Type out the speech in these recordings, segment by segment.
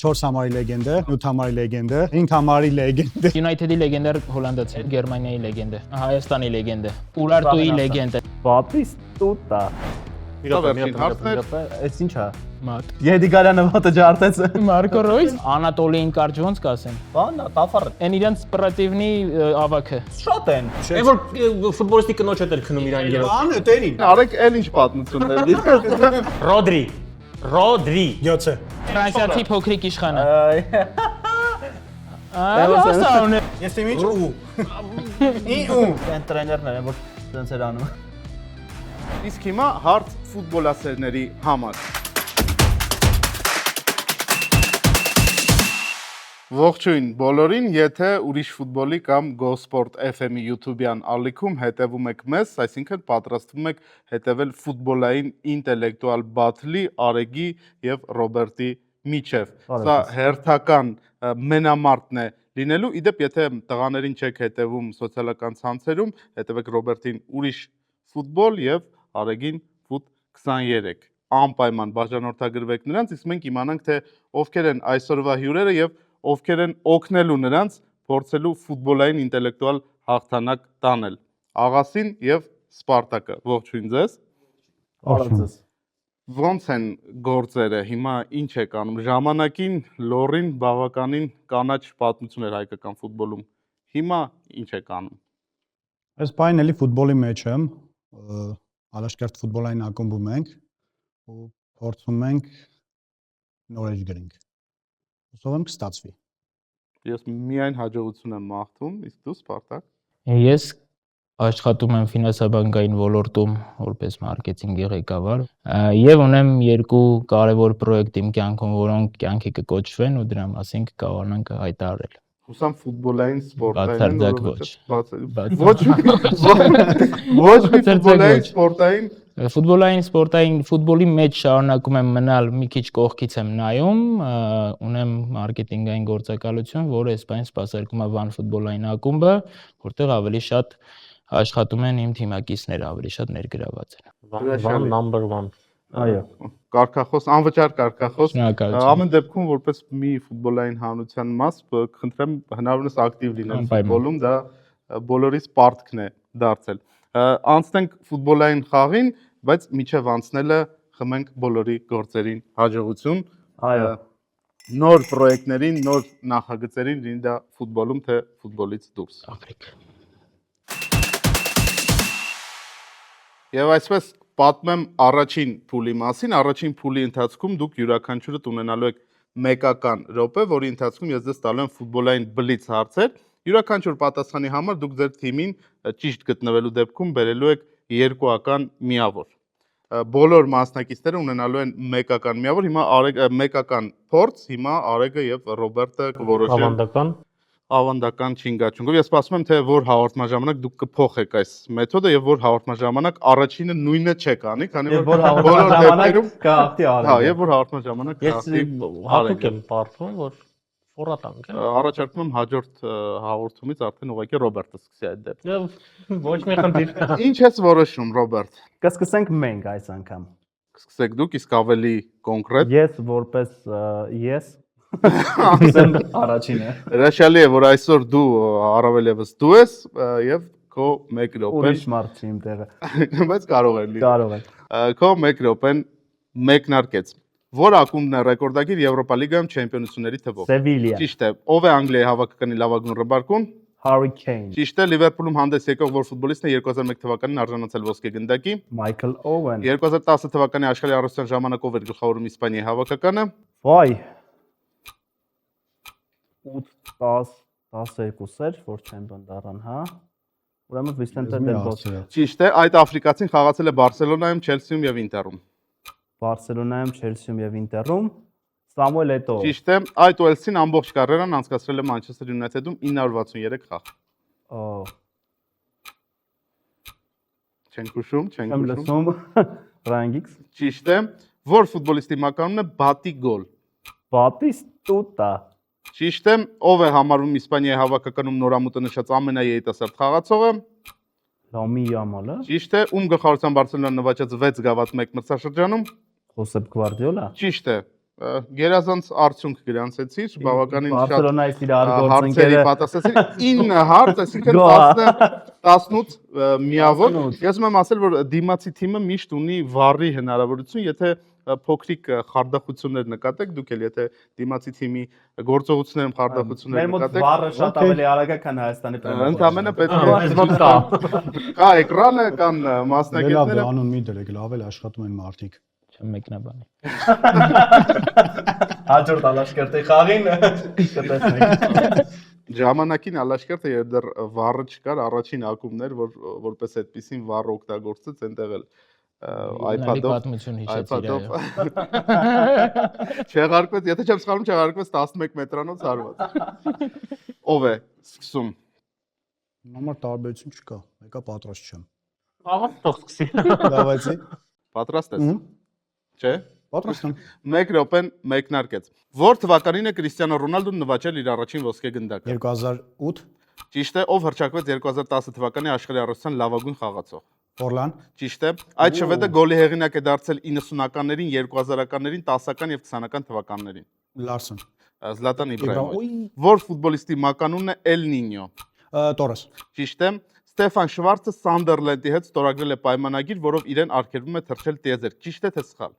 4 համարի լեգենդ է, 8 համարի լեգենդ է, 5 համարի լեգենդ է։ United-ի լեգենդը Հոլանդացի է, Գերմանիայի լեգենդ է, Հայաստանի լեգենդ է, Ուրարտուի լեգենդ է։ Բատիստուտա։ Այս ի՞նչ է։ Մատ։ Եդիգարյանը ոտը ջարդեց։ Մարկո Ռոյս, Անատոլիին կարճ ոնց կասեն։ Բան, տաֆար։ Են իրենց սպորտիվնի ավակը։ Շատ են։ Այն որ ֆուտբոլիստի կնոջ հետ էլ քնում իրան երբ։ Բանը տերին։ Արեք էլ ինչ պատմություններ։ Ռոդրի։ 7-ը։ Ֆրանսիացի փոքրիկ իշխանը։ Այ։ Ես իմ ինչ ու։ Այն տրեներներ են, որ դրանց էր անում։ Իսկ հիմա հարց ֆուտբոլասերների համար։ Ողջույն բոլորին, եթե ուրիշ ֆուտբոլի կամ GoSport FM-ի YouTube-յան ալիքում հետևում եք մեզ, այսինքն պատրաստվում եք հետևել ֆուտբոլային ինտելեկտուալ բաթլի Արեգի եւ Ռոբերտի միջև։ Սա հերթական մենամարտն է լինելու։ Իդեպ, եթե տղաներին չեք հետևում սոցիալական ցանցերում, հետևեք Ռոբերտին ուրիշ ֆուտբոլ եւ Արեգին ֆուտ 23։ Անպայման բաժանորդագրվեք նրանց, իսկ մենք իմանանք, թե ովքեր են այսօրվա հյուրերը եւ ովքեր են օգնելու նրանց փորձելու ֆուտբոլային ինտելեկտուալ հաղթանակ տանել։ Աղասին եւ Սպարտակը։ Ողջույն ձեզ։ Արածս։ Ոնց են գործերը, հիմա ինչ եք անում։ Ժամանակին լորին բավականին կանաչ պատմություն էր հայկական ֆուտբոլում։ Հիմա ինչ եք անում։ Այս պայն էլի ֆուտբոլի մեջ եմ, Ալաշկերտ ֆուտբոլային ակումբում ենք ու փորձում ենք նոր էջ գրենք։ Հուսով եմ կստացվի։ Ես միայն հաջողություն եմ մաղթում, իսկ դու Սպարտակ։ Ես աշխատում եմ ֆինանսաբանկային ոլորտում որպես մարքեթինգի ղեկավար եւ ունեմ երկու կարևոր պրոյեկտ իմ կյանքում, որոնք կյանքի կկոչվեն ու դրա մասին կկարողանանք հայտարարել։ Հուսամ ֆուտբոլային սպորտային Բացարձակ ոչ մի ֆուտբոլային սպորտային ֆուտբոլի մեջ շարունակում եմ մնալ, մի քիչ կողքից եմ նայում, ունեմ մարքեթինգային գործակալություն, որը այսպես սպասարկում է One ֆուտբոլային ակումբը, որտեղ ավելի շատ աշխատում են իմ թիմակիցները, ավելի շատ ներգրաված են։ One number 1։ Այո։ Կարգախոս, անվճար կարգախոս։ Շնորհակալություն։ Ամեն դեպքում որպես մի ֆուտբոլային հանրության մաս, խնդրեմ հնարավորինս ակտիվ լինել ֆուտբոլում, դա բոլորիս պարտքն է դարձել։ Անցնենք ֆուտբոլային խաղին, բայց միջև անցնելը խմենք բոլորի գործերին հաջողություն։ Այո։ Նոր պրոյեկտներին, նոր նախագծերին, լինի դա ֆուտբոլում, թե ֆուտբոլից դուրս։ Աֆրիկա։ Եվ այսպես պատմեմ առաջին փուլի մասին, առաջին փուլի ընթացքում դուք յուրաքանչյուրդ ունենալու եք մեկական րոպե, որի ընթացքում ես ձեզ տալու եմ ֆուտբոլային բլից հարցեր։ Յուրաքանչյուր պատասխանի համար դուք ձեր թիմին ճիշտ գտնվելու դեպքում բերելու եք երկուական միավոր։ Բոլոր մասնակիցները ունենալու են մեկական միավոր, հիմա մեկական փորձ, հիմա Արեգը եւ Ռոբերտը կորոշեն ավանդական չինգաչունգով։ Ես սպասում եմ, թե որ հաղորդման ժամանակ դուք կփոխեք այս մեթոդը եւ որ հաղորդման ժամանակ առաջինը նույնը չեք անի, քանի որ որ հաղորդման ժամանակ կհաղթի Արեգը։ հա, եւ որ հաղորդման ժամանակ Ես հատուկ եմ պարտվում, որ ֆորատանք եմ։ Առաջարկում եմ հաջորդ հաղորդումից արդեն ուղղակի Ռոբերտը սկսի այդ դեպքում։ Ոչ մի խնդիր։ Ինչ ես որոշում, Ռոբերտ։ Կսկսենք մենք այս անգամ։ Սկսեք դուք, իսկ ավելի կոնկրետ։ Ես որպես ես ասեմ առաջինը։ Հրաշալի է, որ այսօր դու առավել եւս դու ես եւ քո 1 րոպեն։ Ուրիշ մարդ չի իմ տեղը։ Բայց կարող է լինել։ Կարող է։ Քո 1 րոպեն մեկնարկեց։ Որ ակումբն է ռեկորդագիր Եվրոպա լիգայում չեմպիոնությունների թվով։ Սևիլիա։ Ճիշտ է։ Ով է Անգլիայի հավաքականի լավագույն ռմբարկուն։ Harry Kane։ Ճիշտ է, Լիվերպուլում հանդես եկող որ ֆուտբոլիստն է 2001 թվականին արժանացել ոսկե գնդակի։ Michael Owen։ 2010 թվականի աշխարհի առողջության ժամանակով էր գլխավորում Իսպանիայի հավաքականը։ Վայ։ 8-10-12 էր, որ չեմպիոն դառան, հա։ Ուրեմն Vicente del Bosque։ Ճիշտ է, այդ աֆրիկացին խաղացել է Բարսելոնայում, Չելսիում եւ Ինտերում։ Բարսելոնայում, Չելսիում եւ Ինտերում Սամուել Էտո։ Ճիշտ է, այդ Ուելսին ամբողջ կարիերան անցկացրել է Մանչեսթեր Յունայթեդում 963 խաղ։ Չենք ուշում, չենք Եմ ուշում։ լսում Ryan Giggs։ Ճիշտ է, որ ֆուտբոլիստի մականունն է Բատի գոլ։ Բատիստուտա։ Ճիշտ է, ով է համարվում Իսպանիայի հավաքականում նորամուտը նշած ամենաերիտասարդ խաղացողը։ Լամին Յամալը։ Ճիշտ է, ում գլխավորությամբ Բարսելոնան նվաճեց 6 գավաթ 1 մրցաշրջանում։ Խոսեփ Գվարդիոլա։ Ճիշտ է, Գերազանց արդյունք գրանցեցիր, բավականին շատ Բարսելոնայի իր հարցերի արգորցընկերը պատասխանեցիր 9 հարց, այսինքն 18 միավոր։ Ես ուզում եմ ասել, որ դիմացի թիմը միշտ ունի վառի հնարավորություն, եթե փոքրիկ խարդախություններ նկատեք, դուք էլ եթե դիմացի թիմի գործողություններում խարդախություններ մեր մոտ նկատեք, վառը շատ ավելի արագ է, քան Հայաստանի պրեմիեր։ ընդամենը պետք է Այս մոտ կա։ էկրանը կան Լավ է, մասնակիցները։ անուն մի դրեք, լավ էլ աշխատում են մարդիկ։ Չեմ մեկնաբանի։ Հաջորդ ալաշկերտի խաղին կտեսնենք։ Ժամանակին Ալաշկերտը երբ դեռ վառը չկար, առաջին ակումբներ, որպես այդպեսին վառը օգտագործեց, այնտեղ էլ iPad-ով պատմություն հիշեցիր այո։ չեղարկվեց, եթե չեմ սխալվում, չեղարկվեց 11 մետրանոց հարված։ Ով է սկսում։ Համար տարբերություն չկա, եկա պատրաստ չեմ։ Ահա թող սկսի։ Դավայցի։ Պատրաստ ես։ Չէ։ Պատրաստ եմ։ 1 րոպեն մեկնարկեց։ Որ թվականին է Կրիստիանո Ռոնալդոն նվաճել իր առաջին ոսկե գնդակը։ 2008 Ճիշտ է, ով հռչակվեց 2010 թվականի աշխարհի առողջության լավագույն խաղացող։ Ֆորլան, Ճիշտ է։ Այդ շվեդը գոլի հեղինակ է դարձել 90-ականներին, 2000-ականներին, 10-ական եւ 20-ական թվականներին։ Լարսեն, Զլատան Իբրահիմովիչ։ Ուй, Որ ֆուտբոլիստի մականունն է Էլ Նինյո։ Տորես, Ճիշտ է։ Ստեֆան Շվարցը Սանդերլենդի հետ ստորագրել է պայմանագիր, որով իրեն արգելվում է թռչել տիեզեր։ Ճիշտ է թե սխալ։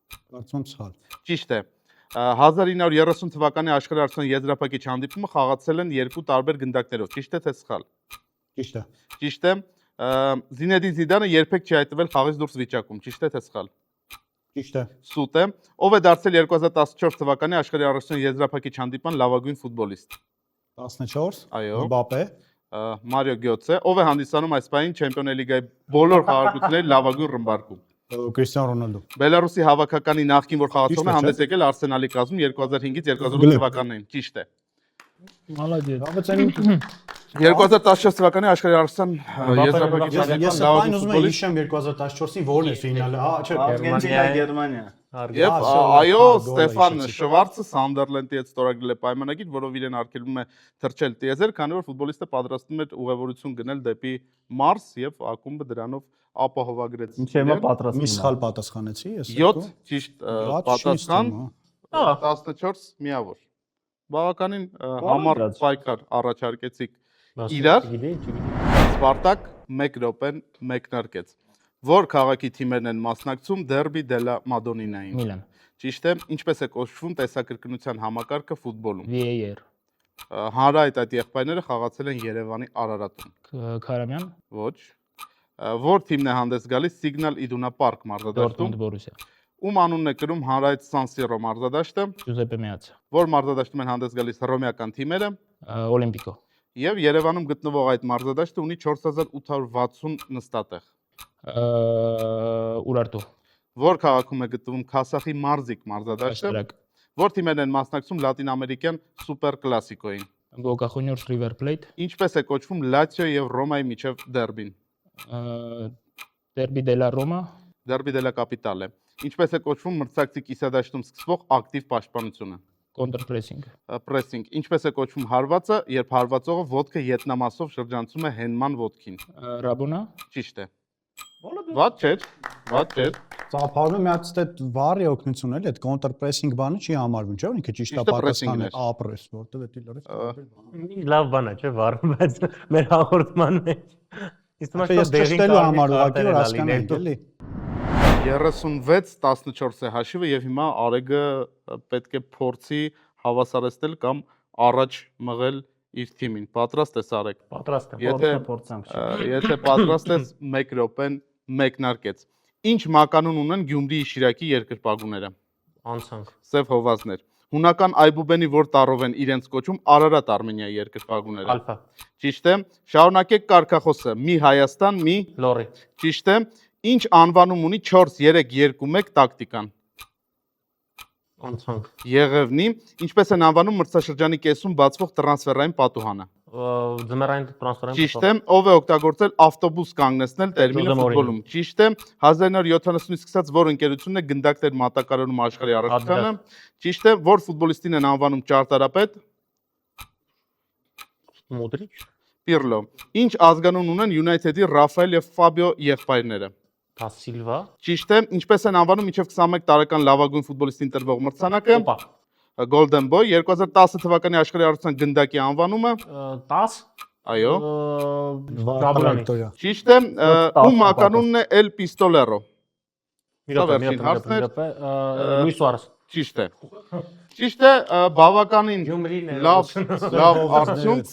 կարծում եմ սխալ։ Ճիշտ է։ 1930 թվականի աշխարհի արդյունքի եզրափակիչ հանդիպումը խաղացել են երկու տարբեր գնդակներով։ Ճիշտ է թե սխալ։ Ճիշտ է։ Ճիշտ է։ Զինեդին Զիդանը երբեք չի հայտնվել խաղից դուրս վիճակում։ Ճիշտ է թե սխալ։ Ճիշտ է։ Սուտ է։ Ով է դարձել 2014 թվականի աշխարհի առաջին եզրափակիչ հանդիպման լավագույն ֆուտբոլիստ։ 14, Այո։ Մբապե, Մարիո Գյոցե։ Ով է հանդիսանում այս պահին Չեմպիոններ լիգայի բոլոր խաղարկությունների լավագույն ռմբարկում։ Քրիստիանո Ռոնալդո։ Բելարուսի հավաքականի նախկին որ խաղացողն է Ճիշտ է, հանդես եկել Արսենալի կազմում 2005-ից 2008 թվականներին։ Ճիշտ է։ Մալադիե։ Լավացան 2014 թվականի աշխարհի առողջության եզրափակիչ ես այն ուզում եմ հիշեմ 2014-ին որն է ֆինալը, հա, չէ, Արգենտինա, Գերմանիա։ Եվ Ահա, այո, գոլը Ստեֆան հիշեցի։ Շվարցը Սանդերլենդի հետ ստորագրել է պայմանագիր, որով իրեն արգելվում է թռչել տիեզեր, քանի որ ֆուտբոլիստը պատրաստվում էր ուղևորություն գնել դեպի Մարս եւ ակումբը դրանով ապահովագրեց։ Ինչ հիմա պատրաստ։ Մի սխալ պատասխանեցի ես։ 7 ճիշտ պատասխան, հա։ 14 միավոր։ Բավականին համար լավ։ պայքար առաջարկեցիք իրար։ Սպարտակ 1 րոպեն մեկնարկեց։ Որ քաղաքի թիմերն են մասնակցում Դերբի դելա Մադոնինային։ Միլան, Ճիշտ է, ինչպես է կոչվում տեսակրկնության համակարգը ֆուտբոլում։ VAR, Հանրայդ այդ եղբայրները խաղացել են Երևանի Արարատում։ Քարամյան, Ոչ։ Որ թիմն է հանդես գալիս Signal Iduna Park մարզադաշտում, Dortmund, Borussia, ում անունն է կրում հանրայդ San Siro մարզադաշտը, Giuseppe Meazza, որ մարզադաշտում են հանդես գալիս հռոմեական թիմերը, Olympico, եւ Երևանում գտնվող այդ մարզադաշտը ունի 4860 նստատեղ։ Urartu, Որ քաղաքում է գտնվում Քասախի մարզիկ մարզադաշտը, Աշտարակ, որ թիմերն են մասնակցում լատինամերիկյան սուպեր կլասիկոին։ Boca Juniors, River Plate, Ինչպես է կոչվում Լացիո եւ Ռոմայի միջև դերբին։ Derby della Roma, Դերբի դելա կապիտալ է։ Ինչպես է կոչվում մրցակցի կիսադաշտում սկսվող ակտիվ պաշտպանությունը։ Counter-pressing, Pressing։ Ինչպես է կոչվում հարվածը, երբ հարվածողը ոտքը ետնամասով շրջանցում է հենման ոտքին։ Rabona, Ճիշտ է։ Ված չէ, ված չէ։ Ծափարում մի հատ այդ վառի օգնություն էլի, այդ counter pressing բանը չի համարվում, չէ՞, ինքը ճիշտ է Ճիշտը pressing-ն պատասխանը էր։ A-press, որտեղ է դիլորը։ Լավ բան է, չէ՞, վառ, բայց մեր հաղորդման մեջ։ Իսկ Ես ճշտելու համար ուղղակի որ հասկանանք էլի։ 36-14 է հաշիվը եւ հիմա Արեգը պետք է փորձի հավասարեցնել կամ առաջ մղել իր թիմին։ Պատրաստ ես Արեգ։ Պատրաստ եմ։ Եթե փորձանք։ եթե պատրաստ ես 1 րոպեն մեկնարկեց։ Ինչ մականուն ունեն Գյումրիի Շիրակի երկրպագուները։ Անցանք։ Սև հովազներ։ Հունական Այբուբենի որ տարով են իրենց կոչում Արարատ Արմենիայի երկրպագուները։ Ալֆա, Ճիշտ է։ Շարունակեք կարգախոսը։ Մի Հայաստան, մի Լորի, ճիշտ է։ Ինչ անվանում ունի 4-3-2-1 տակտիկան։ անցանք։ Եղևնի, ինչպես են անվանում մրցաշրջանի կեսում բացվող տրանսֆերային պատուհանը։ Ձմեռային տրանսֆերային։ Ճիշտ է, ով է օգտագործել ավտոբուս կանգնեցնել տերմինը Ժոզե Մորինյո։ ֆուտբոլում։ Ճիշտ է, 1970-ից սկսած որ ընկերությունն է գնդակներ մատակարարում աշխարհի առողջությանը։ Ճիշտ է, որ ֆուտբոլիստին են անվանում ճարտարապետ։ Մոդրիչ, Պիրլո։ Ինչ ազգանուն ունեն United-ի Ռաֆայել եւ Ֆաբիո եղբայրները։ Da Silva. Ճիշտ է, ինչպես են անվանում մինչև 21 տարեկան լավագույն ֆուտբոլիստին տրվող մրցանակը։ Opa. Golden Boy 2010 թվականի աշխարհի առողջության գնդակի անվանումը։ 10. Այո, Jabulani. ճիշտ է, ում ականունն է El Pistolero։ Luis Suarez. Ճիշտ է։ Ճիշտ է, բավականին Գյումրին է։ լավ արդյունք 8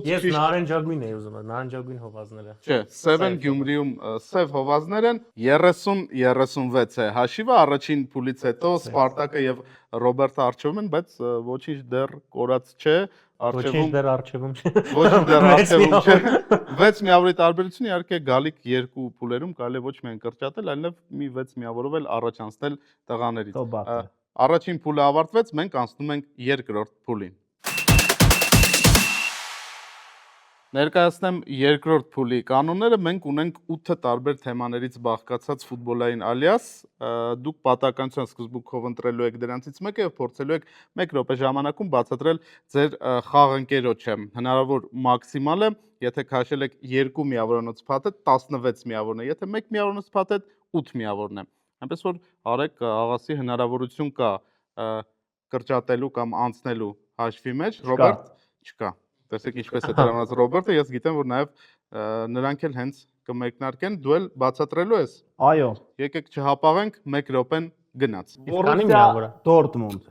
Ես ճիշտ։ նարնջագույն էի ուզում, նարնջագույն հովազները։ Չէ, 7 Գյումրիում սև հովազներ են 30-36 է հաշիվը առաջին փուլից հետո Սպարտակը եւ Ռոբերտը արժեվում են, բայց ոչինչ դեռ կորած չէ, Ոչինչ դեռ արժևում չէ։ Ոչինչ դեռ արժեվում չէ։ 6 միավորի տարբերություն իհարկե գալիք երկու փուլերում կարելի է ոչ միայն կրճատել, այլև մի 6 միավորով էլ առաջ անցնել տղաներից։ Առաջին փուլը ավարտվեց, մենք անցնում ենք երկրորդ փուլին։ Ներկայացնեմ երկրորդ փուլի կանոնները, մենք ունենք 8 տարբեր թեմաներից բաղկացած ֆուտբոլային ալիաս, դուք պատահականության սկզբունքով ընտրելու եք դրանցից մեկը եւ փորձելու եք 1 րոպե ժամանակում բացատրել ձեր խաղընկերոջը։ Հնարավոր մաքսիմալը, եթե քաշել եք 2 միավորանոց փաթեթ, 16 միավորն է, եթե 1 միավորանոց փաթեթ, 8 միավորն է։ Այնպես որ Արեգ աղասի հնարավորություն կա կրճատելու կամ անցնելու հաշվի մեջ, Ռոբերտ չկա։ Տեսեք ինչպես է տրամադրած Ռոբերտը, ես գիտեմ, որ նաև նրանք էլ հենց կմեկնարկեն, դու էլ բացատրելու ես։ Այո։ Եկեք չհապաղենք, 1 րոպեն գնաց։ Քանի միավոր է։ Dortmund։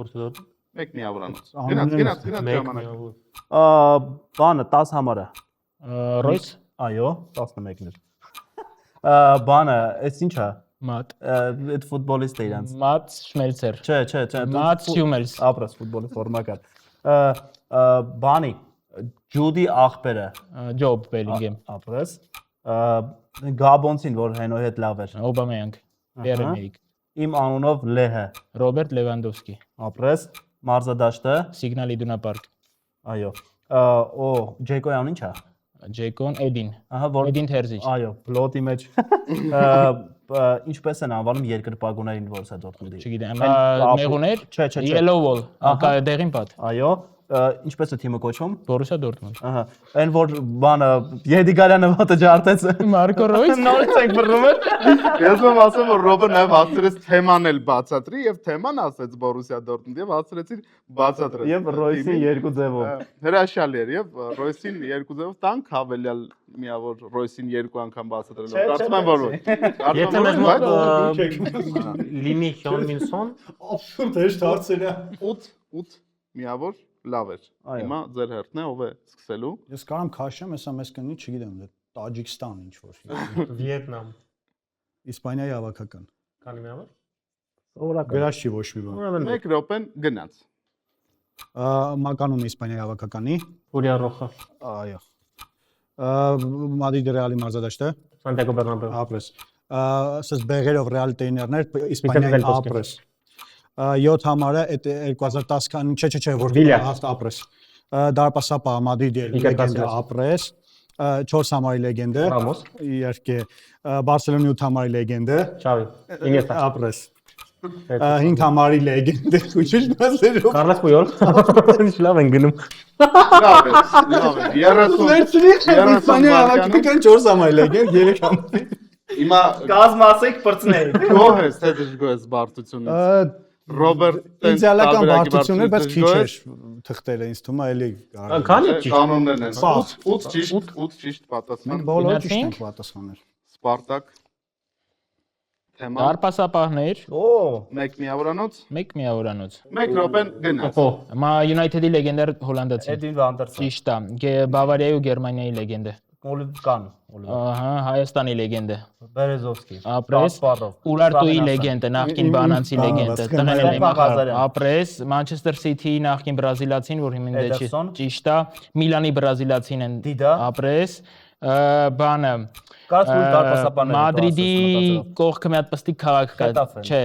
Որտե՞ղ։ 1 միավորանոց։ Գնաց ժամանակ։ Բանը 10 համարը։ Ռոյս Այո, 11-ն է։ Բանը, այս ի՞նչ է։ Մատ Այդ ֆուտբոլիստ է իրանց։ Մատ Շմելցեր Չէ։ Մատ Հյումելս Ապրես ֆուտբոլի ֆորմակար։ Բանի Ջուդի ախպերը։ Ջոբ Բելինգեմ Ապրես։ Գաբոնցին, որ հենոյ հետ լավ էր։ Օբամեյանգ Պիերեմեիկ Իմ անունով Լեհը։ Ռոբերտ Լևանդովսկի Ապրես։ Մարզադաշտը։ Սիգնալ Իդունա պարկ Այո։ Ջեյկոյան ի՞նչ է։ Ջեյկոն Էդին Ահա որ Էդին Թերզիչ Այո, պլոտի մեջ։ Ինչպես են անվանում երկրպագուներին, որս է Dortmund-ի։ Չգիտեմ, մեղուներ Չէ։ Yellow Wall դեղին պատ Այո, ինչպես է թիմը կոչվում։ Բորուսիա Դորտմունդ Ահա, այն որ բանը Եդիգարյանը մոտը ջարդեց։ Մարկո Ռոյս Նորից ենք բռնում են։ Ես ում ասեմ, որ Ռոբերտ նաև հասցրեց թեման էլ բացատրի եւ թեման ասեց Բորուսիա Դորտմունդ եւ հասցրեցին բացատրել։ Եվ Ռոյսին երկու ձևով։ Հրաշալի էր եւ Ռոյսին երկու ձևով տանք հավելյալ միավոր Ռոյսին երկու անգամ բացատրելով։ Կարծում եմ որ Եթե մեզ մոտ լինի Հյոնմինսոն, Աբսուրդ է դարձել է։ 8 միավոր լավ էր։ Հիմա ձեր հերթն է, ով է սկսելու։ Ես կարամ քաշեմ, հեսա մեզ կնի, չգիտեմ, Տաջիկստան ինչ որ։ Վիետնամ։ Իսպանիայի հավաքական։ Քանի միավոր։ Սովորական։ Գրած չի ոչ մի բան։ Ուրեմն 1 րոպեն գնաց։ Մականունը Իսպանիայի հավաքականի։ Ուրիա Ռոխա։ Այո։ Մադրիդի Ռեալի մարզադաշտը։ Սանտիագո Բեռնաբեու։ Ապրես։ Ասես բեղերով ռեալ տեյներներ Իսպանիայի ապրես։ 7 համարը այդ 2010 քանի չէ որ հաղթ ապրես։ Դարպասապա Մադրիդի լեգենդա ապրես։ 4 համարի լեգենդը։ Ռամոս։ Իհարկե Բարսելոնի 8 համարի լեգենդը։ Չավի։ Ինիեստա։ Ապրես։ 5 համարի լեգենդը ուշիշ մասերով։ Կարլոս Պույոլ։ Ինչ լավ են գնում։ Լավ է, լավ է։ 30 Իսպանիայի հավաքական 4 համարի լեգենդ 3 համարի։ Հիմա Կազմասեք բրցնեի։ գոհ ես, թե դժգոհ ես բարդությունից։ Ռոբերտ Իդեալական բարդություն էր, բայց քիչ էր թղթերը ինձ թվում է էլի Քանի ճիշտ։ կանոններն են։ 8 ճիշտ պատասխան։ Մենք բոլորը ճիշտ ենք պատասխանել։ Սպարտակ թեմա Դարպասապահներ 1 միավորանոց 1 միավորանոց 1 րոպեն գնաց։ Մա United-ի լեգենդար հոլանդացի Էդին Վանդերսան։ ճիշտ է Բավարիայի ու Գերմանիայի լեգենդը Օլիվկան։ ահա Հայաստանի լեգենդը Բերեզովսկի։ Ապրես Ուրարտուի լեգենդը նախկին բանանցի լեգենդը տղանել եմ ապրես Մանչեսթեր Սիթիի նախկին բրազիլացին որ հիմա չի ճիշտ է Միլանի բրազիլացին են ապրես բանը Մադրիդի կողքը մի հատ պստիկ քաղաք կա չէ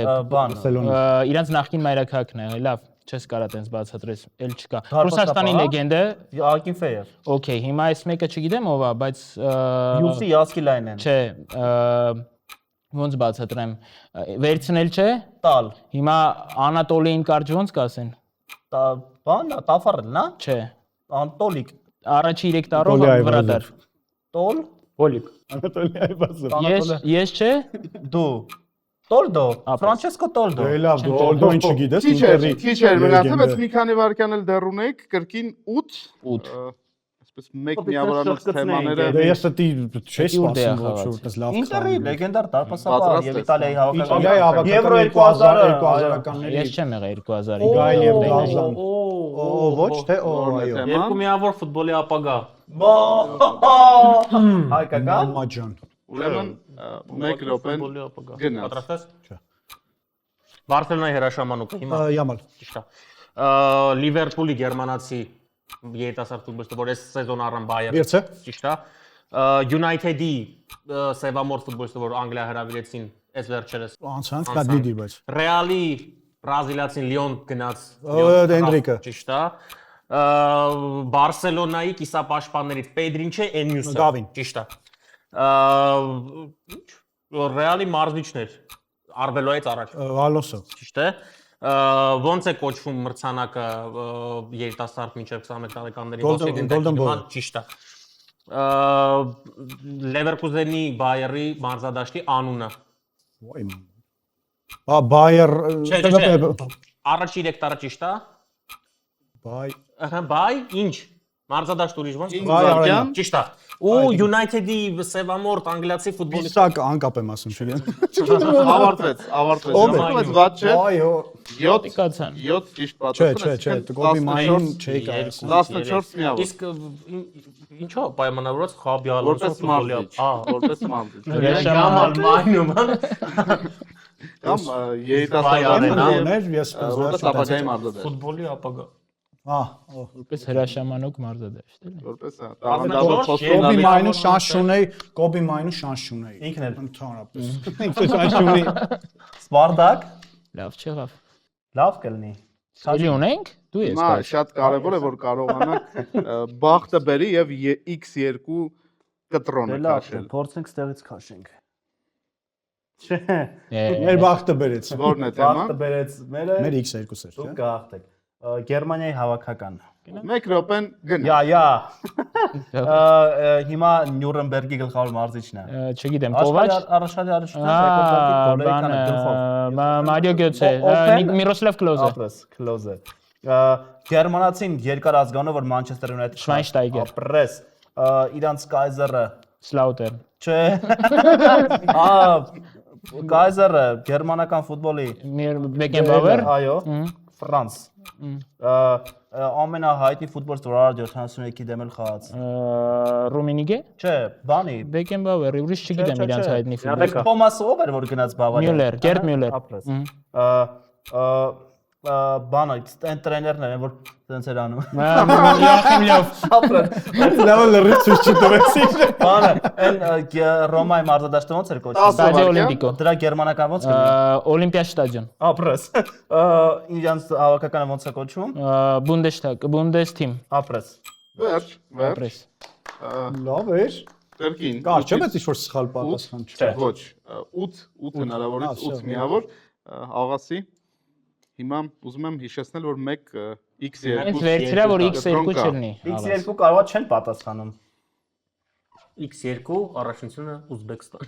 իրանց նախկին մայրաքաղաքն է լավ չես կարա տենց բացատրես էլ չկա Ռուսաստանի լեգենդը Ակինֆեև Okay հիմա այս մեկը չգիտեմ ով է բայց Յուսի Յասկիլայնեն չէ ոնց բացատրեմ վերցնել չէ տալ հիմա Անատոլիին կարճ ոնց կասեն բան տաֆարել նա չէ Անտոլիկ առաջի 3 տարով վրա դար տոլ Հոլիկ։ Անատոլի Այվազով։ Ես չէ։ Դու Տոլդո, Ֆրանչեսկո Տոլդո։ Դե լավ, դու Օլդոին չգիտես, Քիչ էր մնացել, բայց մի քանի վայրկյան էլ դեռ ունեիք, կրկին 8 այսպես մեկ միավորանոց թեմաները։ Դե ես դի չես սպասում ոչ որպես լավ։ Ինտերի լեգենդար դարպասապահ եւ Իտալիայի Իտալիայի հավաքական հավաքական Եվրո 2000-ականների Ես չեմ եղել 2000-ի։ Գայլ եւ Դազան։ Օ, Ոչ թե այո։ Երկու միավոր ֆուտբոլի ապագա։ Հայկական։ Մամաջան։ Ուրեմն 1 րոպեն Ֆուտբոլի ապագա։ գնաց։ Պատրաստ ես։ Չէ։ Բարսելոնայի հրաշամանուկը հիմա։ Յամալ։ Ճիշտ է։ Լիվերպուլի գերմանացի երիտասարդ ֆուտբոլիստը, որ այս սեզոն առան Բայեր։ Վիրցե։ Ճիշտ է։ United-ի սևամորթ ֆուտբոլիստը, որ Անգլիա հրավիրեցին այս վերջերս։ Անցանք կադիդի բայց։ Ռեալի բրազիլացին Լիոն գնաց։ Էնրիկը։ Ճիշտ է։ Բարսելոնայի կիսապաշտպաններից Պեդրին չէ, Էնյուսը։ Գավին։ Ճիշտ է։ Ռեալի մարզիչներ Արբելոյից առաջ։ Ալոսո։ Ճիշտ է։ Ոնց է կոչվում մրցանակը երիտասարդ մինչև 21 տարեկանների Golden Ball։ ճիշտ է։ Լևերկուզենի Բայերի մարզադաշտի անունը։ Բայեր։ Չէ։ Առաջի 3 տարը ճիշտ է։ Բայ։ Ահա, Բայ, ինչ։ Մարզադաշտ ուրիշ ոնց։ Վայրկյան։ Ճիշտ է։ Ու United-ի սևամորթ անգլիացի ֆուտբոլիստ։ Իսակ անկապ եմ ասում, չէ՞։ Ավարտվեց։ Բայց ված չէ։ Այո։ 7 Կացան։ 7 ճիշտ Չէ, պատասխան։ Կոբի մային չէի կարծում։ 14 միավոր։ Իսկ ինչո՞ւ պայմանավորված Խաբիալը Որպես մարզիչ։ Որպես մարզիչ։ Հրաշամանուկ մայնում։ Կամ երիտասարդ Ներ, ես որպես ապագայի մարզադաշտ։ Ֆուտբոլի ապագա։ Որպես հրաշամանուկ մարզադաշտ էլի։ Որպես տաղանդավոր Կոբի մայնու շանս չունեի, Կոբի մայնու շանս չունեի։ Ինքն էլ։ Ընդհանրապես։ Ինքը շանս չունի։ Սպարտակ։ Լավ չեղավ։ Լավ կլինի։ Էլի ունենք։ Դու ես Հիմա կարճ։ շատ կարևոր է որ կարողանանք բախտը բերի եւ X2 կտրոնը Լավ, քաշել։ փորձենք ստեղից քաշենք։ Չէ։ Մեր բախտը բերեց։ Որն է թեման։ Բախտը բերեց մերը։ Մեր X2-ը էր, Դուք չէ՞։ կհաղթեք։ Գերմանիայի հավաքական։ 1 րոպեն գնա։ Յա։ Հիմա Նյուրնբերգի գլխավոր մարզիչն է։ Չգիտեմ, Կովաչ։ Առաջադի առաջնորդ Բան Մարիո Գյոցե, Միրոսլավ Կլոզը։ Ապրես, Կլոզը։ Գերմանացին երկար ազգանով որ Մանչեսթեր Յունայթեդ։ Շվայնշտայգեր։ Ապրես։ Իրանց կայզերը։ Սլաուտեր։ Չէ։ Կայզերը գերմանական ֆուտբոլի։ Բեկենբաուեր։ Այո։ Ֆրանս։ Ամենահայտնի ֆուտբոլիստ որ առ 73-ի դեմ էլ խաղաց։ Ռումինիգե։ Չէ, բանի։ Բեկենբաուեր, ուրիշ չգիտեմ իրանց հայտնի ֆուտբոլ։ Թոմաս ով էր որ գնաց Բավարիա։ Մյուլեր, Գերտ Մյուլեր։ Ապրես։ Բանը, այն տրեներն են որ տենց էր անում։ Յախիմ Լյով։ Ապրես։ Լավ լրիվ ցույց չտվեցի։ Բանը, այն Ռոմայի մարզադաշտը ոնց էր կոչվում։ Ստադիո Օլիմպիկո։ Դրա գերմանական ոնց կլինի։ Օլիմպիա ստադիոն։ Ապրես։ Իրանց հավաքականը ոնց է կոչվում։ Bundestag, Bundesteam։ Ապրես։ Վերջ։ Ապրես։ Լավ էր։ Կրկին։ Կա, չէ՞ բայց ինչ-որ սխալ պատասխան չէ։ Ոչ, 8 հնարավորից 8 միավոր աղասի։ Հիմա ուզում եմ հիշեցնել որ 1 X2 Այս վերցրա որ X2 չլինի։ X2 կարողա չեն պատասխանում։ X2 առաջնությունը Ուզբեկստան։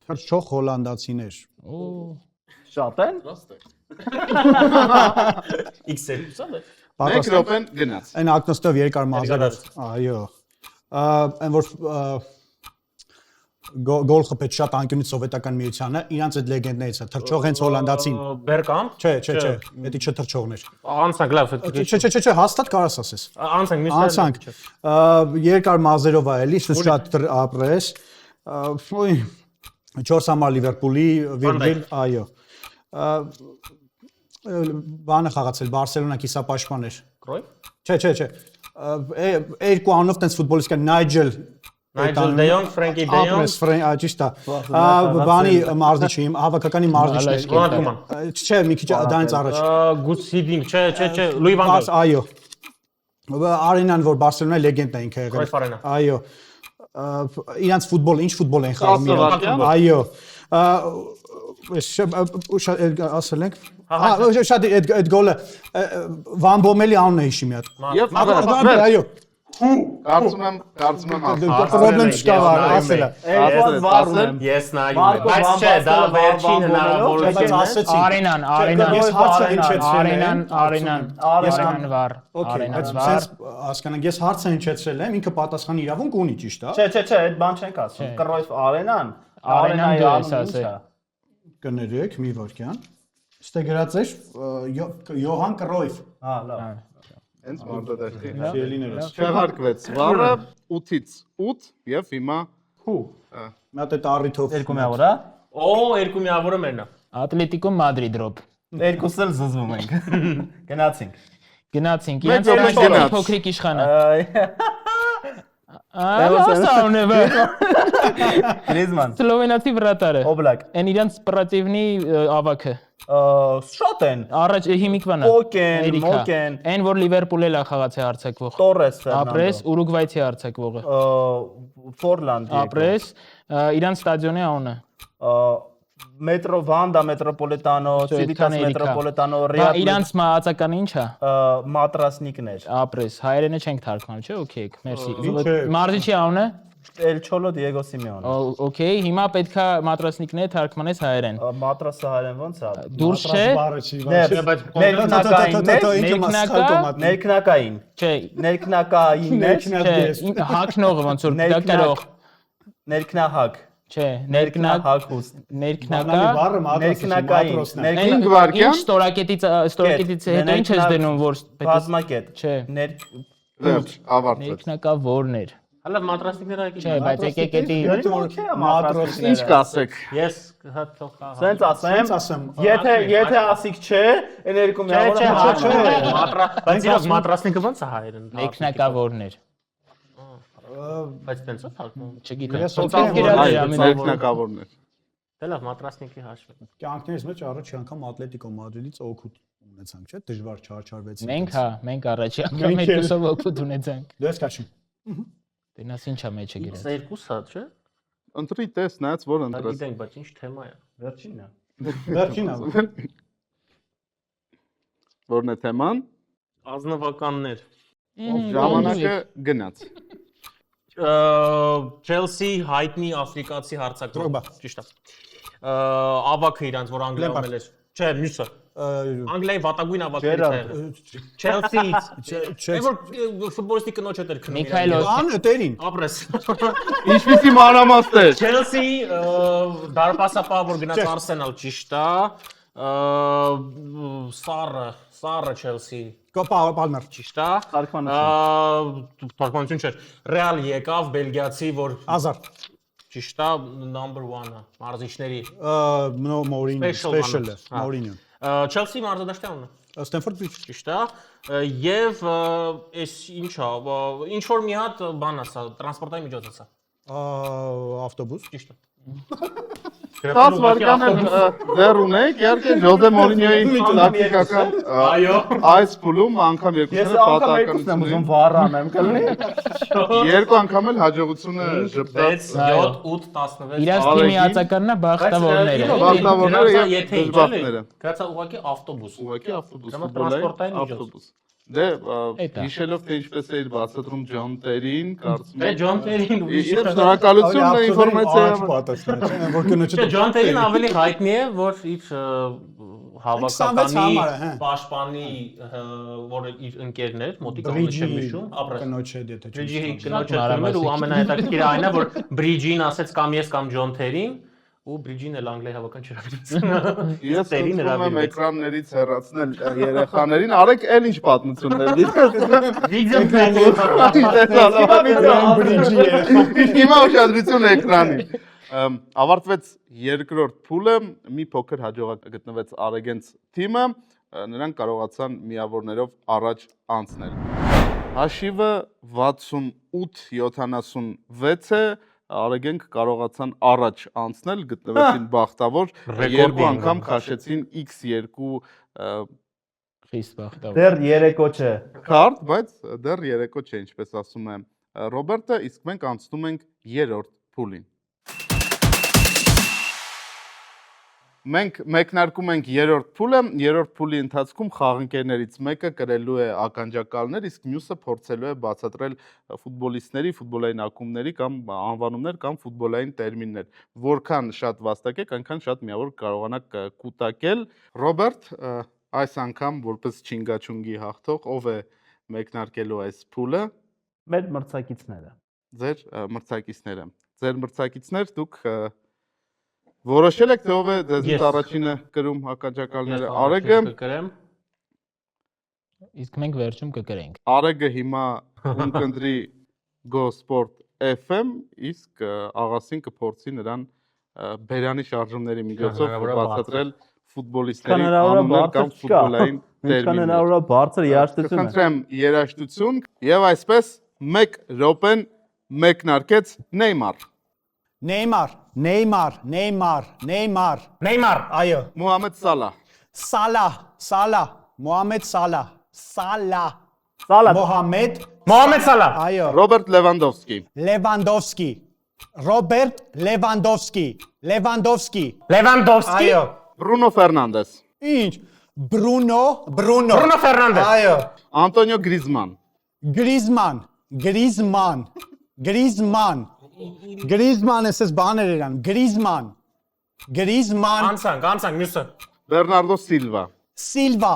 Թռչող հոլանդացիներ։ Շատ են։ X2-ը։ 1 րոպեն գնաց։ Այն ակնոստով երկար մազերով։ Այո։ Այն որ գոլ խփեց շատ անկյունից սովետական միությանը, իրանց այդ լեգենդներից է, թռչող հենց հոլանդացին։ Բերկամ։ Չէ, դա չթռչողներ։ Անցանք լավ։ Չէ, հաստատ կարաս ասես։ Անցանք միշտ։ Անցանք։ Երկար մազերով է էլի, շատ ապրես։ 4 համար Լիվերպուլի Վիրգիլ, այո։ Բանը խաղացել Բարսելոնա կիսապաշտպան էր։ Կրոյֆ։ Չէ։ Երկու անունով տենց ֆուտբոլիստ կա Նայջել Նայջել Դե Յոնգ, Ֆրենկի Դե Յոնգ։ Ապրես, ճիշտ է։ Բանի մարզիչի, հավաքականի մարզիչն է։ Ռոնալդ Կուման։ Չէ, մի քիչ դրանից առաջ։ Գուցիդինգ, չէ, Լուի վան Գալ։ Այո։ Արենան, որ Բարսելոնայի լեգենդա ինքը եղել։ Կրոյֆ արենա։ Այո։ Իրանց ֆուտբոլ, ինչ ֆուտբոլ են խաղում։ Այո։ Ասել ենք։ Շատ այդ գոլը Վան Բոմելի անունը հիշի մի հատ։ Եվ Այո։ Կարծում եմ Պրոբլեմ չկա ասելը։ Երկու վառ ունեմ։ Ես նայում եմ, Մարկո բայց չէ, դա վերջին Բայց հնարավորությունն է։ ասեցի։ Արենան, Ես հարցը հնչեցրել եմ։ Արենան վար, Okay, Արենան բայց վար։ sense հասկանանք, ես հարցը հնչեցրել եմ, ինքը պատասխան իրավունք ունի, ճիշտ է։ Չէ, այդ բան չենք ասում։ Կռոյֆ Արենան։ Արենան Արենայի դու ես անունը ասել։ ի՞նչ է։ Կներեք, մի վարքյան։ Ստե գրած է Յոհան Կրոյֆ։ Հա, լավ։ հենց մարտադաշտի։ Սիրելիներս։ Չեղարկվեց վառը 8-ից 8 եւ հիմա Հու։ Նա դե առիթով։ Երկու միավոր, հա։ Օ, երկու միավորը մերն է։ Ատլետիկո Մադրիդ դրոպ։ Երկուսը էլ զզվում ենք։ Գնացինք։ Գնացինք, Մեծ իրենց օր առաջ գնաց։ փոքրիկ իշխանը։ Դե Գրիզման։ Սլովենացի վրատարը։ Օբլակ։ Այն իրենց սպորտիվնի ավակը։ Շատ են։ Առաջ հիմիկվանը։ Պոկեն, Մոկեն, Այն որ Լիվերպուլել է խաղացի հարցակվող։ Տորես Ապրես, Ֆերնանդո։ Ուրուգվայցի հարցակվողը։ Ֆորլանդ։ Ապրես, իրենց ստադիոնի անունը։ Մետրո Վանդա Մետրոպոլիտանո, Civitas Metropolitano, Իրանց մահացականը ի՞նչ է։ Matrasnikներ։ Ապրես, հայերենը չենք թարգմանում, չէ՞, օքեյ, մերսի։ Ինչ է։ Մարզիչի անունը։ El Cholo Diego Simeone։ Օքեյ, հիմա պետքա մատրասնիկները թարգմանես հայերեն։ Matrasը հայերեն ոնց է։ Դուրս չէ։ Ներքնակային։ Չէ, Ներքնակայիններ։ հակնողը ոնց որ դա կարող։ Ներքնահակ։ Չէ, Ներքնահակուստ։ ներքնակա։ Ինք վարկյան։ Ինչ ստորակետից հետո ինչ ես դնում որ բազմակետ։ Չէ, Վերջ, ավարտվեց։ ներքնակա որներ։ Հələ մատրասնիկները եկել։ Չէ, բայց եկեք էդի Ինչ կասեք։ Ես հա թող խաղա։ Սենց ասեմ։ Եթե ասիկ չէ, այն երկու միավոր։ Բայց իրոք մատրասնիկը ո՞նց է հայերեն։ ներքնակա որներ։ Բայց տենց է թարգմանում։ Չգիտեմ։ Ես Ներքնակավորներ։ Դե լավ, մատրասնիկի հաշվի։ Կյանքներս մեջ առաջի անգամ Ատլետիկո Մադրիդից օգուտ ունեցանք, չէ՞, դժվար չարչարվեցինք։ Մենք առաջի անգամ երկուսով օգուտ ունեցանք։ Դու ես քաշի։ Դենաս ինչա մեջը գրած։ Սա երկուսը, չէ՞։ Ընտրի տես, նայած որ Դա ընտրես։ գիտենք, բայց ինչ թեմա է։ Վերջինն է։ Վերջինը։ Որն է թեման։ Ազնվականներ։ Ժամանակը գնաց։ Chelsea հայտնի աֆրիկացի հարցակվող։ Drogba. Ճիշտ է։ Ավակը իրանց, որ Անգլիայում էլ էր։ Չէ, մյուսը։ Անգլիայի վատագույն ավակներից է։ Chelsea-ից։ Չէ, որ ֆուտբոլիստի կնոջ հետ էր քնում։ Միքայել Ան տերին։ Ապրես։ Ինչպիսի մանրամասներ։ Chelsea դարպասապահ որ գնաց Arsenal, ճիշտ է։ Սարը Chelsea Պալմեր։ ճիշտ է։ Թարգմանություն չէ։ Real եկավ բելգիացի, որ Ազար։ ճիշտ է, number 1-ը մարզիչների։ Մորինյո, Special special-ը, Մորինյո։ Chelsea մարզադաշտի անունը։ Ստենֆորդ Բրիջ։ Ճիշտ է։ Եվ այս ինչա, ինչ որ մի հատ բան ասա, տրանսպորտային միջոց ասա։ Ավտոբուս։ Ճիշտ է։ 10 վարկաներ դեռ ունենք, իհարկե Ժոզե Մորինյոյի տակտիկական այս փուլում անգամ Ես երկուսը անգամ երկուսն եմ ուզում պատահականություն վառ անեմ, կլինի։ երկու անգամ էլ հաջողությունը 6, ժպտաց 7, 8, 16։ Իրաց թիմի ածականն է բախտավորները։ Բախտավորները եւ եթե դժբախտները։ Գրածա ուղղակի ավտոբուս։ Ուղղակի ավտոբուս, Դրանց ֆուտբոլային տրանսպորտային միջոց։ ավտոբուս։ Դե Էտա։ հիշելով թե ինչպես էր բացատրում Ջոն Տերին, կարծում Դե եմ Ջոն Տերին Իմ շնորհակալություն ինֆորմացիա Որ կնոջը Ջոն Տերին ավելի հայտնի է, որ իր հավաքականի հա։ պաշտպանի, որ իր ընկերն էր, մոտիկանը չեմ հիշում, ապրես։ կնոջ հետ եթե Բրիջի կնոջը կրում էր ու ամենահետաքրքիրը այն է, որ Բրիջին ասեց կամ ես կամ Ջոն Տերին ու Բրիջին էլ Անգլիայի հավաքական չհրավիրեց։ Ես Տերին ուզում եմ հրավիրեց։ էկրաններից հեռացնել երեխաներին, արեք էլ ինչ պատմություններ Վիդեո դիտեք։ Հիմա ուշադրություն էկրանին։ Ավարտվեց երկրորդ փուլը, մի փոքր հաջողակ գտնվեց Արեգենց թիմը, նրանք կարողացան միավորներով առաջ անցնել։ Հաշիվը 68-76 է, Արեգենք կարողացան առաջ անցնել, գտնվեցին բախտավոր, երկու անգամ քաշեցին X2 Խիստ բախտավոր։ Դեռ երեկո չէ։ քարտ, բայց դեռ երեկո չէ, ինչպես ասում է Ռոբերտը, իսկ մենք անցնում ենք երրորդ փուլին։ Մենք մեկնարկում ենք երրորդ փուլը, երրորդ փուլի ընթացքում խաղընկերներից մեկը կրելու է ականջակալներ, իսկ մյուսը փորձելու է բացատրել ֆուտբոլիստների, ֆուտբոլային ակումբների կամ անվանումներ կամ ֆուտբոլային տերմիններ։ Որքան շատ վաստակեք, այնքան շատ միավոր կարողանաք կուտակել։ Ռոբերտ, այս անգամ որպես չինգաչունգի հաղթող, ով է մեկնարկելու այս փուլը։ Մեր մրցակիցները։ Ձեր մրցակիցները։ Ձեր մրցակիցներ դուք որոշել եք թե ով է ձեզնից առաջինը կրում ականջակալները։ Արեգը կկրեմ։ Իսկ մենք վերջում կկրենք։ Արեգը հիմա ունկնդրի Go Sport FM, իսկ աղասին կփորձի նրան բերանի շարժումների միջոցով բացատրել ֆուտբոլիստերի անուններ կամ ֆուտբոլային տերմիններ։ Հնարավոր բարձր երաժշտություն։ Կխնդրեմ երաժշտություն եւ այսպես 1 րոպեն մեկնարկեց Նեյմար։ Neymar, Neymar, Neymar, Neymar, Neymar, այո, Մուհամեդ Սալահ, Salah, Salah, Mohamed Salah, Salah, Սալա։ Mohamed, Mohamed Salah, այո, Ռոբերտ Լևանդովսկի, Lewandowski, Robert Lewandowski, Lewandowski, Lewandowski, այո, Բրունո Ֆերնանդես, ինչ, Bruno, Bruno Fernandes, այո, Անտոնիո Գրիզման, Griezmann, Griezmann, Griezmann, Griezmann էսես բաներ իրան, Griezmann, Griezmann, անցանք, մյուսը։ Բերնարդո Սիլվա, Silva,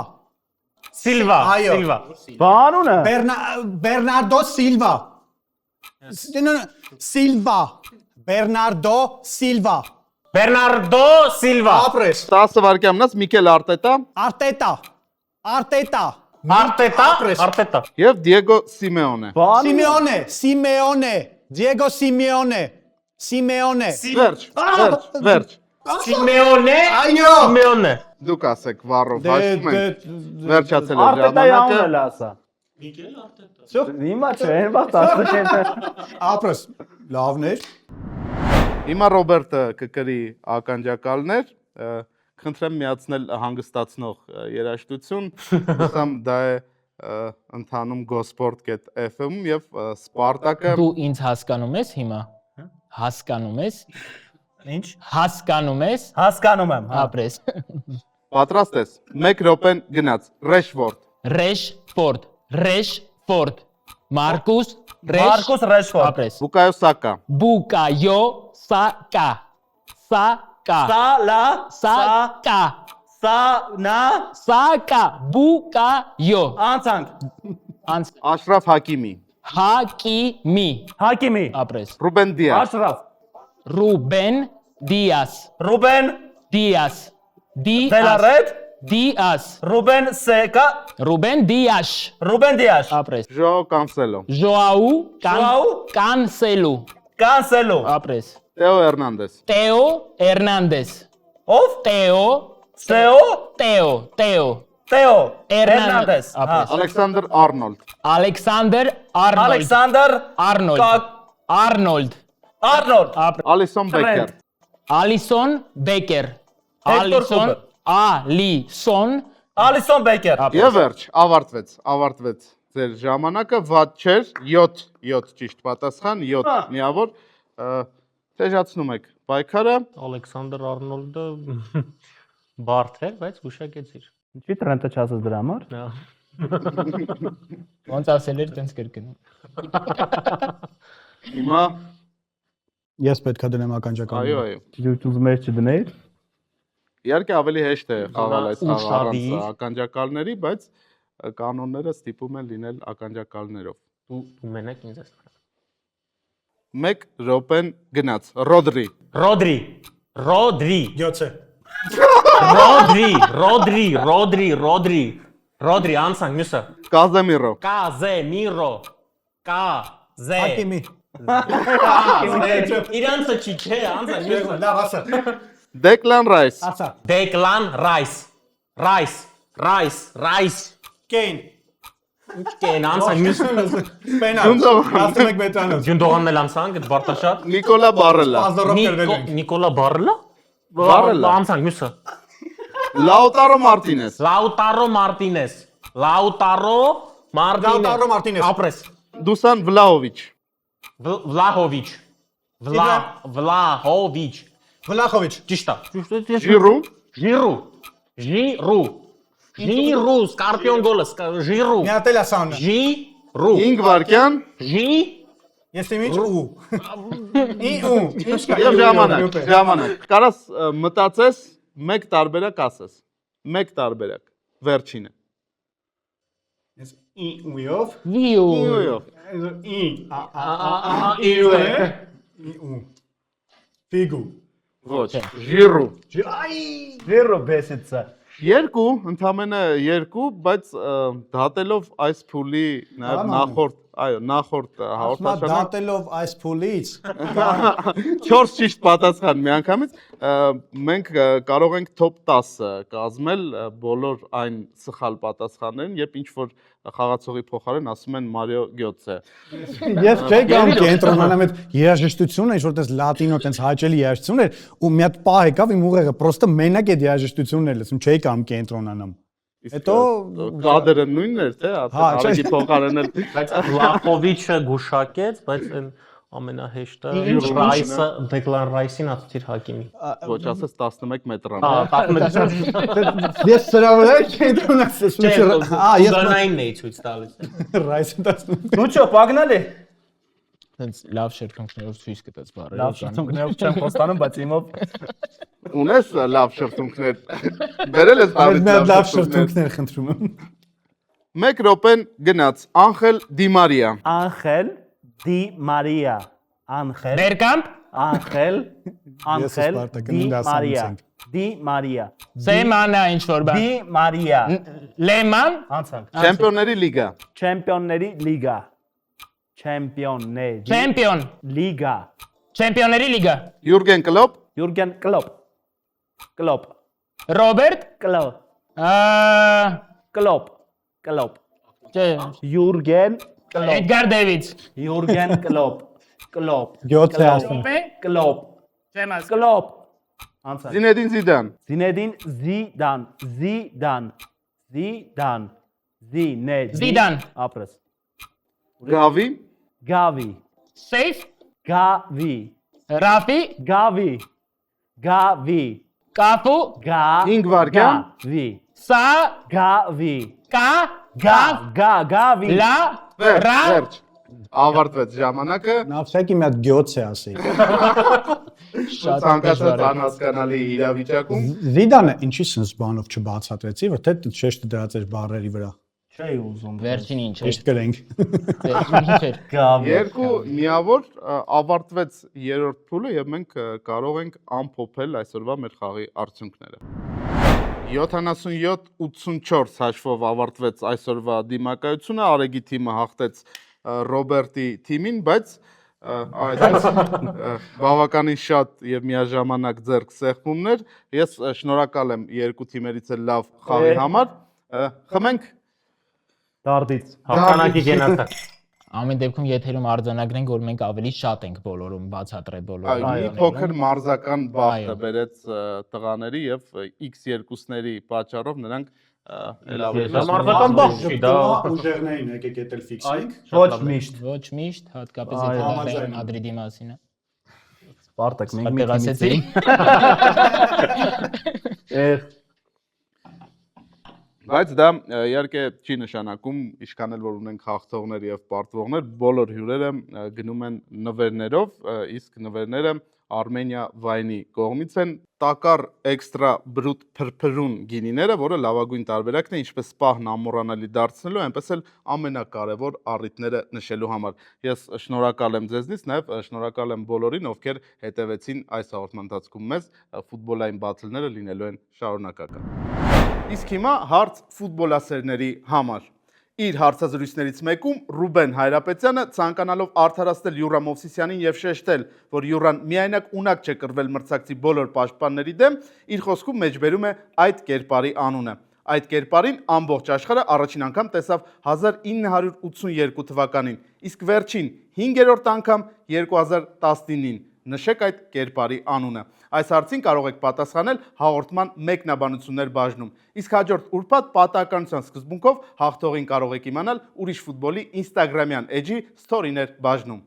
Silva, Այո։ Silva, Բանունը։ Bernardo Silva, Silva, Bernardo Silva, Bernardo Silva, ապրես, 10 վայրկյանից Միկել Արտետա Arteta, Arteta, Arteta, եւ Դիեգո Սիմեոնե։ Simeone, Simeone, Diego Simeone, Simeone, Վերջ։ Simeone, այո, Simeone, Դուք ասեք վառով հաշվում ենք։ Վերջացել է Արտետայի անունը ժամանակը։ լասա։ Հիմա չէ, բաց ասում։ ապրես, լավներ, Հիմա Ռոբերտը կկրի ականջակալներ, խնդրեմ միացնել հանգստացնող երաժշտություն, ուսամ դա է ընթանում gosport.fm եւ Սպարտակը Դու ինձ հասկանում ես հիմա։ Հասկանում ես։ Ինչ։ Հասկանում ես։ Հասկանում եմ, հա։ Ապրես։ պատրաստ ես 1 րոպեն գնաց Ռեշվորդ Ռեշֆորդ, Ռեշֆորդ, Մարկուս, Մարկուս Ռեշֆորդ։ Ապրես։ Բուկայո Սակա Բուկայո Սակա, Սակա, Սալա, Սակա, Սանա, Սակա, Բուկայո։ անցանք։ Անց Աշրաֆ Հակիմի Հակիմի, Հակիմի, ապրես։ Ռուբեն Դիազ Աշրաֆ, Ռուբեն Դիաս, Ռուբեն Դիաս, Դելարետ, Դիաս, Ռուբեն Սեկա, Ռուբեն Դիաշ, Ռուբեն Դիաշ, ապրես։ Ժոա Կանսելո Ժոաու Ժոաու Կանսելու, Կանսելո, ապրես։ Տեո Հերնանդես Տեո Հերնանդես, ով Տեո, Սեո, Տեո, Տեո, Հերնանդես, Հերնանդես, հա, Ալեքսանդր Արնոլդ Ալեքսանդր Արնոլդ, Ալեքսանդր Արնոլդ, Արնոլդ, Արնոլդ, Ալիսոն Բեկեր Ալիսոն Բեկեր, Հեկտոր Ալիսոն, Ալիսոն, Ալիսոն Բեկեր, Եվ վերջ ավարտվեց ձեր ժամանակը վատ չէր 7 ճիշտ պատասխան 7 միավոր թեժացնում եք պայքարը Ալեքսանդր Արնոլդը բարդ էր, բայց գուշակեցիր։ ինչի տրենտը չասես դրա համար։ Նա ոնց ասել էր տենց կրկնում։ հիմա ես պետք է դնեմ ականջակալներ, այո Դու ուզում ես չդնեիր։ իհարկե ավելի հեշտ է խաղալ այս խաղը առանց Ուշադիր։ ականջակալների բայց կանոնները ստիպում են լինել ականջակալներով դու մենակ ինձ ես։ 1 րոպեն գնաց Ռոդրի Rodri, 7-ը, Rodri, անցանք մյուսը։ Կազեմիրո Casemiro, Caze։ Հակիմի, Իրանցը չի, չէ, անցանք մյուսը։ լավ ասա, Դեկլան Ռայս ասա, Declan Rice, Կեյն, ինչ կեն, անցանք մյուսը։ Պենալ, Ջունդովան 11 մետրանոց, Ջունդողանն էլ անցանք, այդ Բարտաշատ։ Նիկոլա Բարելա Ազդորով կրվել ենք, Նիկոլա Բարլա։ Բարելա։ Անցանք մյուսը։ Լաուտարո Մարտինես Lautaro Martinez, Lautaro Martinez, ապրես։ Դուսան Վլահովիչ Vlahovic, Վլախովիչ։ Ճիշտ է։ Ժիրու, Ժիրու, Սկարպիոն գոլը, Ժիրու։ Միատել ասանը։ Ժիրու։ 5 վայրկյան Ես իմ ինչ ու։ Ու։ Ինչ կա։ եւ ժամանակ։ Կարաս մտածես, մեկ տարբերակ ասես։ Մեկ տարբերակ։ Վերջինը։ Ես ույով։ Ույով։ Ու։ Ֆիգու։ Ոչ, ժիրու։ Վերո բեսեցա։ Երկու, ընդամենը երկու, բայց դատելով այս փուլի նախորդ հաղորդաշարը դատելով այս փուլից 4 ճիշտ պատասխան միանգամից մենք կարող ենք top 10 կազմել բոլոր այն սխալ պատասխաններին, երբ ինչ որ խաղացողի փոխարեն ասում են Մարիո Գյոցե։ Ես չէի կամ կենտրոնանամ այդ երաժշտությունը, ինչ որ տես լատինո տես հաճելի երաժշտություն էր ու մի հատ պահ եկավ իմ ուղեղը, պրոստը մենակ այդ երաժշտությունն էր լսում, չէի կամ կենտրոնանամ։ Հետո կադրը նույնն էր, թե արագի փոխարեն էլ Բայց Վլախովիչը գուշակեց, բայց այն ամենահեշտը Ռայսը Դեկլան Ռայսին ացիր Հակիմի։ ոչ ասես 11 մետրան։ ես սրա վրա կենտրոնացել եմ։ Ես գանային էի ցույց տալիս։ Ռայսը 10։ Լուչո, պագնալի։ Հենց լավ շերտունքներով ցույց կտած բարերը։ Լավ շփումներով չեմ խոստանում, բայց իմով Ունես լավ շրթունքներ։ Բերել ես լավ շրթունքներ խնդրում եմ։ 1 րոպեն գնաց Անխել Դի Մարիա։ Անխել Դի Մարիա։ Անխել Ներկամp Անխել Դի Մարիա։ Դի Մարիա։ Սեմանա ինչ որ բան։ Դի Մարիա։ Լեման Անցանք։ Չեմպիոնների լիգա։ Չեմպիոնների լիգա։ Չեմպիոնների Չեմպիոն լիգա։ Չեմպիոնների լիգա Յուրգեն Կլոպ։ Յուրգեն Կլոպ։ Կլոպ։ Ռոբերտ Կլոպ։ Կլոպ։ Կլոպ։ Չէ Յուրգեն Կլոպ։ Էդգար Դեվիդս Յուրգեն Կլոպ։ Կլոպ։ Գյոցե ասում։ Կլոպ։ Չեմ ասում Կլոպ։ Անցանք։ Զինեդին Զիդան։ Զինեդին Զիդան։ Զիդան։ Զիդան։ Զիդան Ապրես։ Գավի։ Գավի։ Սեյֆ Գավի։ Ռաֆի Գավի։ Գավի։ Կապու 5 վայրկյան։ Գավի։ Սա Գավի։ կա Գավի։ լա ռա Վերջ։ Ավարտվեց ժամանակը։ Նավսեկի մի հատ գյոցե ասի։ Ցանկացած անհասկանալի իրավիճակում Զիդանը ինչի sense բանով չբացատրեցի, որտե շեշտը դրած էր բարերի վրա։ Չէի ուզում։ Վերջին ինչ է Ճիշտ կրենք։ Վերջին ինչ է Գավի։ երկու միավոր ավարտվեց երրորդ փուլը եւ մենք կարող ենք ամփոփել այսօրվա մեր խաղի արդյունքները։ 77-84 հաշվով ավարտվեց այսօրվա դիմակայությունը, Արեգի թիմը հաղթեց Ռոբերտի թիմին, բայց այդպես բավականին շատ եւ միաժամանակ ձեռք սեղմումներ։ Ես շնորհակալ եմ երկու թիմերից էլ լավ խաղի համար։ Խմենք Դարդից։ Հաղթանակի գենացա։ Ամեն դեպքում եթերում արձանագրենք որ մենք ավելի շատ ենք բոլորում բացատրել բոլորը Մի փոքր մարզական բախտը բերեց տղաների եւ X2-ների պատճառով նրանք Մարզական բախտ չի դա։ Ուժերներին եկեք էտել ֆիքսենք։ Ոչ միշտ։ ոչ միշտ հատկապես եթե Մադրիդի մասին է Սպարտակ մենք Մենք ասեցի Բայց դա իհարկե չի նշանակում ինչքան էլ որ ունենք հաղթողներ եւ պարտվողներ, բոլոր հյուրերը գնում են նվերներով, իսկ նվերները Արմենիա վայնի կողմից են տակար էքստրա բրուտ փրփրուն գինիները, որը լավագույն տարբերակն է ինչպես սպահն ամոռանալի դարձնելու, այնպես էլ ամենակարևոր առիթները նշելու համար։ Ես շնորհակալ եմ ձեզնից, նաև շնորհակալ եմ բոլորին, ովքեր հետևեցին այս հաղորդման ընթացքում մեզ, ֆուտբոլային բաթլները լինելու են շարունակական։ Իսկ հիմա հարց ֆուտբոլասերների համար։ Իր հարցազրույցներից մեկում Ռուբեն Հայրապետյանը ցանկանալով արդարացնել Յուրա Մովսիսյանին եւ շեշտել, որ Յուրան միայնակ ունակ չէ կռվել մրցակցի բոլոր պաշտպանների դեմ, իր խոսքում մեջբերում է այդ կերպարի անունը։ Այդ կերպարին ամբողջ աշխարհը առաջին անգամ տեսավ 1982 թվականին, իսկ վերջին 5-րդ անգամ 2019-ին։ Նշեք այդ կերպարի անունը։ Այս հարցին կարող եք պատասխանել հաղորդման մեկնաբանություններ բաժնում։ Իսկ հաջորդ ուրբաթ պատահականության սկզբունքով հաղթողին կարող եք իմանալ ուրիշ ֆուտբոլի Instagram-յան էջի story-ներ բաժնում։